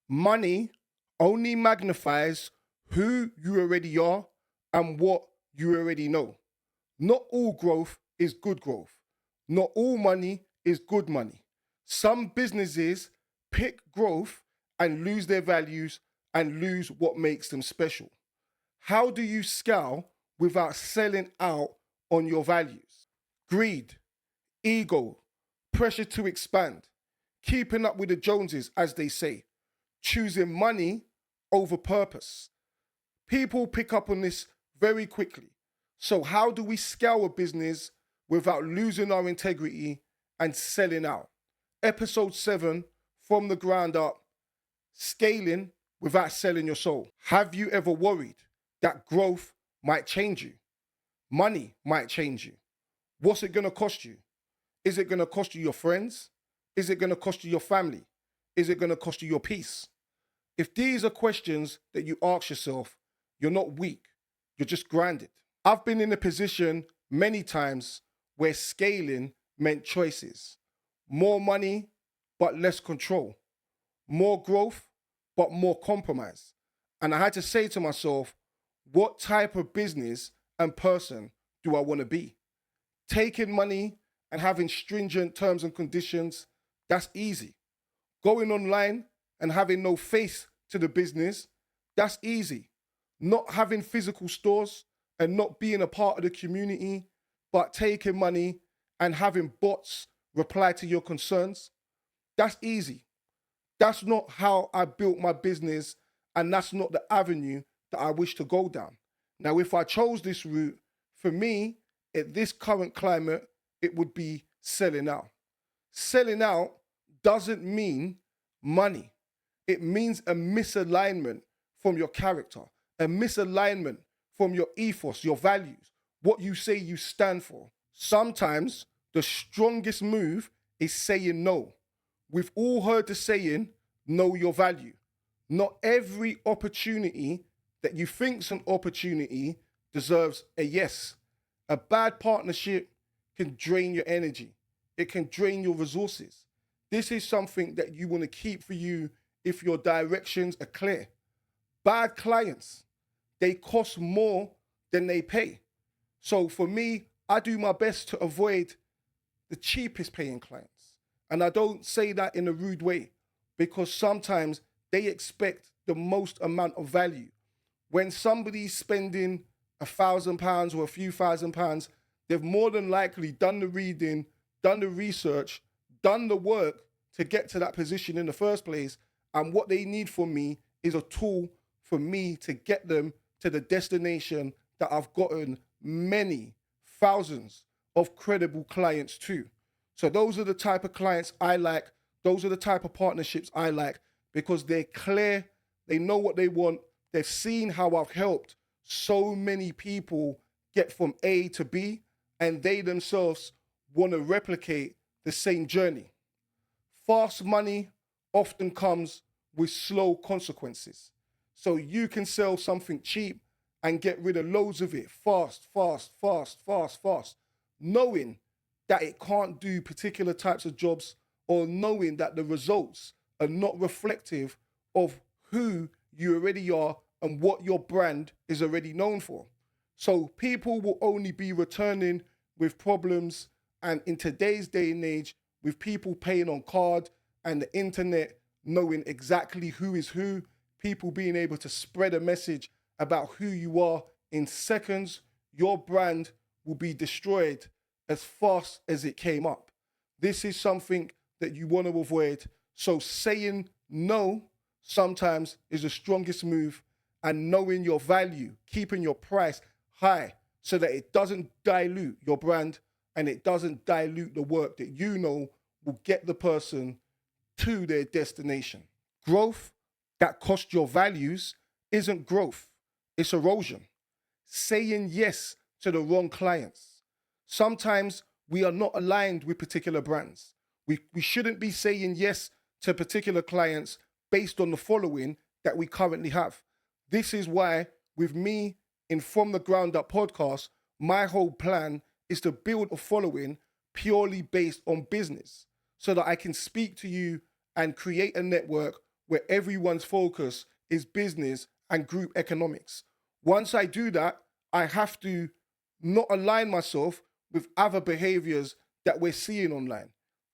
Money only magnifies who you already are and what you already know. Not all growth is good growth. Not all money is good money. Some businesses pick growth and lose their values and lose what makes them special. How do you scale without selling out on your values? Greed, ego, pressure to expand, keeping up with the Joneses, as they say, choosing money over purpose. People pick up on this very quickly. So, how do we scale a business without losing our integrity and selling out? Episode 7, From the Ground Up, Scaling Without Selling Your Soul. Have you ever worried that growth might change you? Money might change you. What's it going to cost you? Is it going to cost you your friends? Is it going to cost you your family? Is it going to cost you your peace? If these are questions that you ask yourself, you're not weak, you're just grounded. I've been in a position many times where scaling meant choices. More money, but less control. More growth, but more compromise. And I had to say to myself, what type of business and person do I want to be? Taking money and having stringent terms and conditions, that's easy. Going online and having no face to the business, that's easy. Not having physical stores and not being a part of the community, but taking money and having bots reply to your concerns, that's easy. That's not how I built my business, and that's not the avenue that I wish to go down. Now, if I chose this route, for me, at this current climate, it would be selling out. Selling out doesn't mean money. It means a misalignment from your character, a misalignment from your ethos, your values, what you say you stand for. Sometimes the strongest move is saying no. We've all heard the saying, know your value. Not every opportunity that you think's an opportunity deserves a yes. A bad partnership can drain your energy. It can drain your resources. This is something that you want to keep for you if your directions are clear. Bad clients, they cost more than they pay. So for me, I do my best to avoid the cheapest paying clients. And I don't say that in a rude way, because sometimes they expect the most amount of value. When somebody's spending £1,000 or a few £1,000s, they've more than likely done the reading, done the research, done the work to get to that position in the first place. And what they need from me is a tool for me to get them to the destination that I've gotten many thousands of credible clients to. So those are the type of clients I like. Those are the type of partnerships I like, because they're clear, they know what they want, they've seen how I've helped so many people get from A to B, and they themselves want to replicate the same journey. Fast money often comes with slow consequences. So you can sell something cheap and get rid of loads of it fast, knowing that it can't do particular types of jobs, or knowing that the results are not reflective of who you already are and what your brand is already known for. So people will only be returning with problems, and in today's day and age, with people paying on card and the internet knowing exactly who is who, people being able to spread a message about who you are in seconds, your brand will be destroyed as fast as it came up. This is something that you want to avoid. So saying no sometimes is the strongest move, and knowing your value, keeping your price high so that it doesn't dilute your brand and it doesn't dilute the work that you know will get the person to their destination. Growth that costs your values isn't growth, it's erosion. Saying yes to the wrong clients. Sometimes we are not aligned with particular brands. We shouldn't be saying yes to particular clients based on the following that we currently have. This is why, with me in From the Ground Up podcast, my whole plan is to build a following purely based on business, so that I can speak to you and create a network where everyone's focus is business and group economics. Once I do that, I have to not align myself with other behaviors that we're seeing online.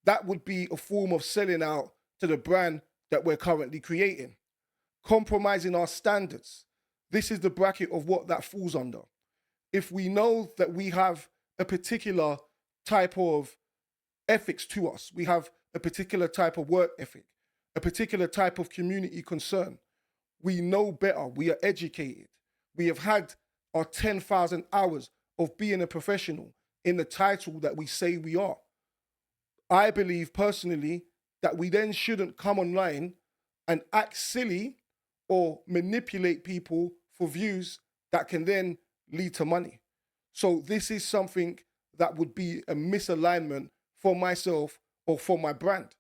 That would be a form of selling out to the brand that we're currently creating. Compromising our standards. This is the bracket of what that falls under. If we know that we have a particular type of ethics to us, we have a particular type of work ethic, a particular type of community concern, we know better, we are educated, we have had our 10,000 hours of being a professional in the title that we say we are. I believe personally that we then shouldn't come online and act silly or manipulate people for views that can then lead to money. So this is something that would be a misalignment for myself or for my brand.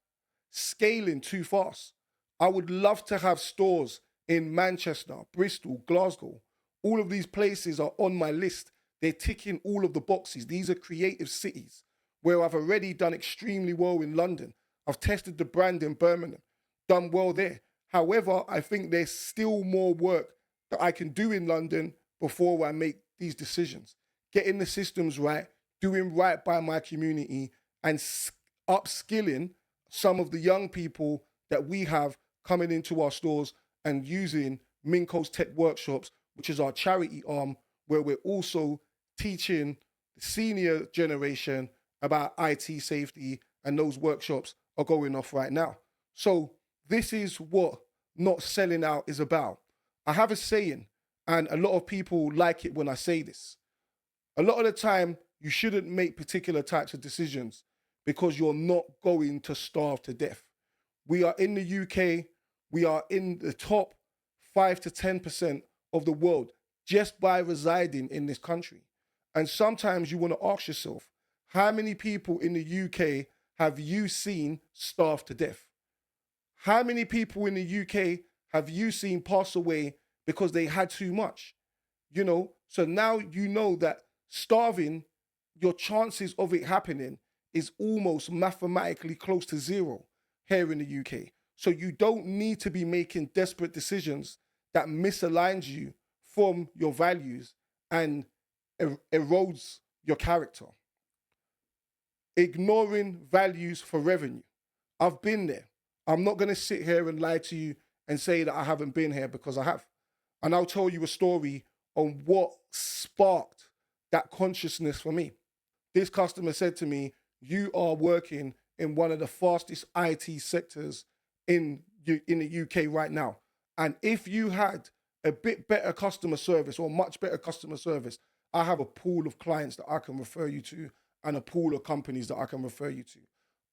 Scaling too fast. I would love to have stores in Manchester, Bristol, Glasgow. All of these places are on my list. They're ticking all of the boxes. These are creative cities where I've already done extremely well in London. I've tested the brand in Birmingham, done well there. However, I think there's still more work that I can do in London before I make these decisions. Getting the systems right, doing right by my community, and upskilling some of the young people that we have coming into our stores and using Minko's Tech Workshops, which is our charity arm, where we're also teaching the senior generation about IT safety, and those workshops are going off right now. So this is what not selling out is about. I have a saying, and a lot of people like it when I say this. A lot of the time, you shouldn't make particular types of decisions because you're not going to starve to death. We are in the UK, we are in the top 5 to 10% of the world just by residing in this country. And sometimes you want to ask yourself, how many people in the UK have you seen starve to death? How many people in the UK have you seen pass away because they had too much? You know, so now you know that starving, your chances of it happening is almost mathematically close to zero here in the UK. So you don't need to be making desperate decisions that misaligns you from your values and erodes your character. Ignoring values for revenue. I've been there. I'm not going to sit here and lie to you and say that I haven't been here, because I have. And I'll tell you a story on what sparked that consciousness for me. This customer said to me, you are working in one of the fastest IT sectors in the UK right now. And if you had a bit better customer service or much better customer service, I have a pool of clients that I can refer you to and a pool of companies that I can refer you to.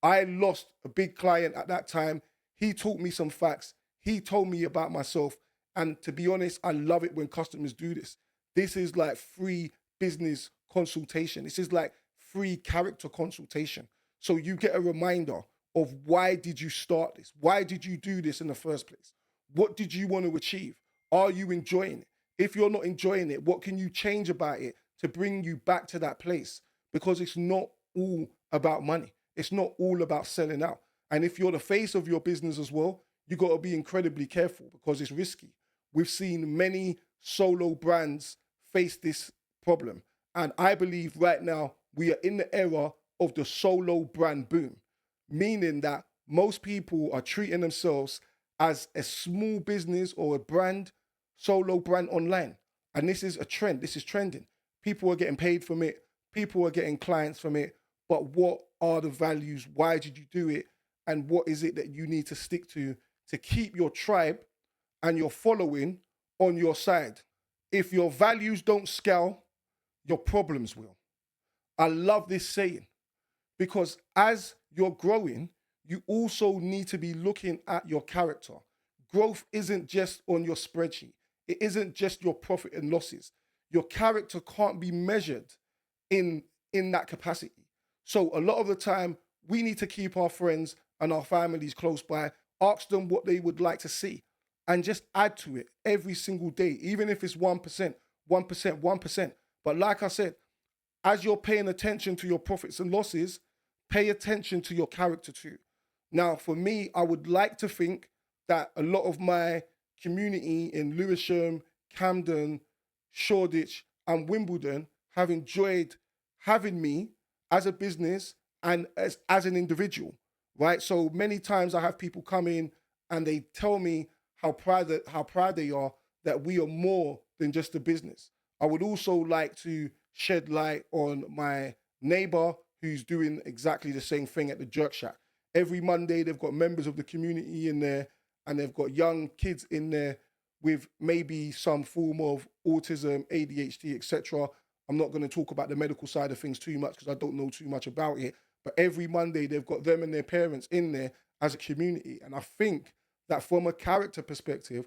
I lost a big client at that time. He taught me some facts. He told me about myself. And to be honest, I love it when customers do this. This is like free business consultation. This is like free character consultation. So you get a reminder of, why did you start this? Why did you do this in the first place? What did you want to achieve? Are you enjoying it? If you're not enjoying it, what can you change about it to bring you back to that place? Because it's not all about money. It's not all about selling out. And if you're the face of your business as well, you got to be incredibly careful because it's risky. We've seen many solo brands face this problem. And I believe right now we are in the era of the solo brand boom, meaning that most people are treating themselves as a small business or a brand, solo brand online. And this is a trend. This is trending. People are getting paid from it. People are getting clients from it. But what are the values? Why did you do it? And what is it that you need to stick to keep your tribe and your following on your side? If your values don't scale, your problems will. I love this saying, because as you're growing, you also need to be looking at your character. Growth isn't just on your spreadsheet. It isn't just your profit and losses. Your character can't be measured in that capacity. So a lot of the time, we need to keep our friends and our families close by, ask them what they would like to see, and just add to it every single day, even if it's 1%, 1%, 1%. But like I said, as you're paying attention to your profits and losses, pay attention to your character too. Now, for me, I would like to think that a lot of my community in Lewisham, Camden, Shoreditch, and Wimbledon have enjoyed having me as a business and as an individual, right? So many times I have people come in and they tell me how proud they are that we are more than just a business. I would also like to shed light on my neighbor who's doing exactly the same thing at the Jerk Shack. Every Monday, they've got members of the community in there and they've got young kids in there with maybe some form of autism, ADHD, etc. I'm not going to talk about the medical side of things too much because I don't know too much about it. But every Monday, they've got them and their parents in there as a community. And I think that from a character perspective,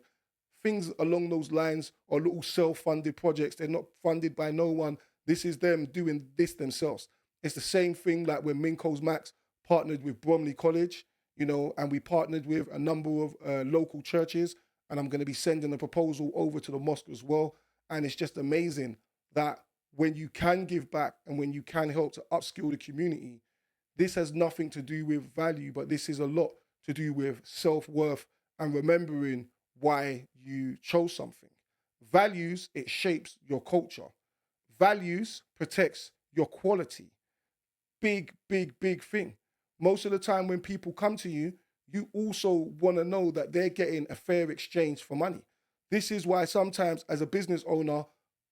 things along those lines are little self-funded projects. They're not funded by no one. This is them doing this themselves. It's the same thing like when Minko's Max partnered with Bromley College, and we partnered with a number of local churches, and I'm going to be sending a proposal over to the mosque as well. And it's just amazing that when you can give back and when you can help to upskill the community, this has nothing to do with value, but this is a lot to do with self-worth and remembering why you chose something. Values, it shapes your culture. Values protects your quality. Big, big, big thing. Most of the time when people come to you, you also want to know that they're getting a fair exchange for money. This is why sometimes as a business owner,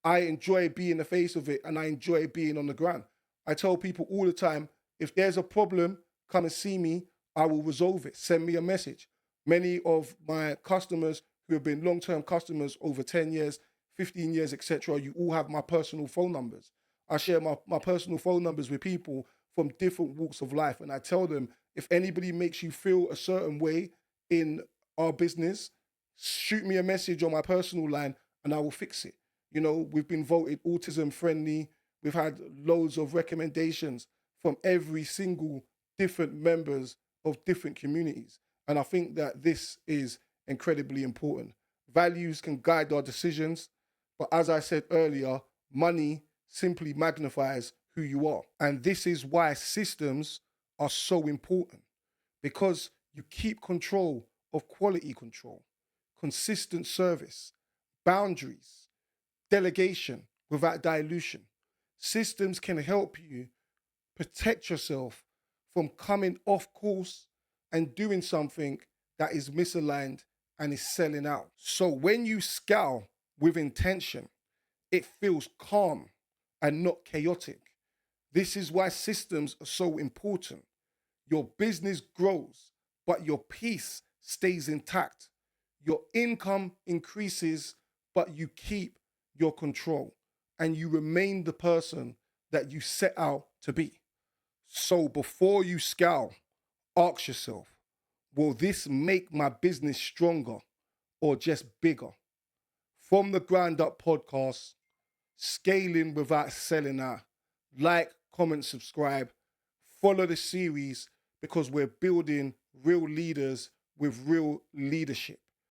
I enjoy being the face of it and I enjoy being on the ground. I tell people all the time, if there's a problem, come and see me. I will resolve it. Send me a message. Many of my customers who have been long-term customers over 10 years, 15 years, etc., you all have my personal phone numbers. I share my personal phone numbers with people from different walks of life. And I tell them, if anybody makes you feel a certain way in our business, shoot me a message on my personal line and I will fix it. We've been voted autism friendly. We've had loads of recommendations from every single different members of different communities. And I think that this is incredibly important. Values can guide our decisions, but as I said earlier, money simply magnifies who you are. And this is why systems are so important, because you keep control of quality control, consistent service, boundaries, delegation without dilution. Systems can help you protect yourself from coming off course and doing something that is misaligned and is selling out. So when you scale with intention, it feels calm and not chaotic. This is why systems are so important. Your business grows, but your peace stays intact. Your income increases, but you keep your control and you remain the person that you set out to be. So before you scale, ask yourself, will this make my business stronger or just bigger? From the Ground Up podcast, scaling without selling out. Like, comment, subscribe, follow the series because we're building real leaders with real leadership.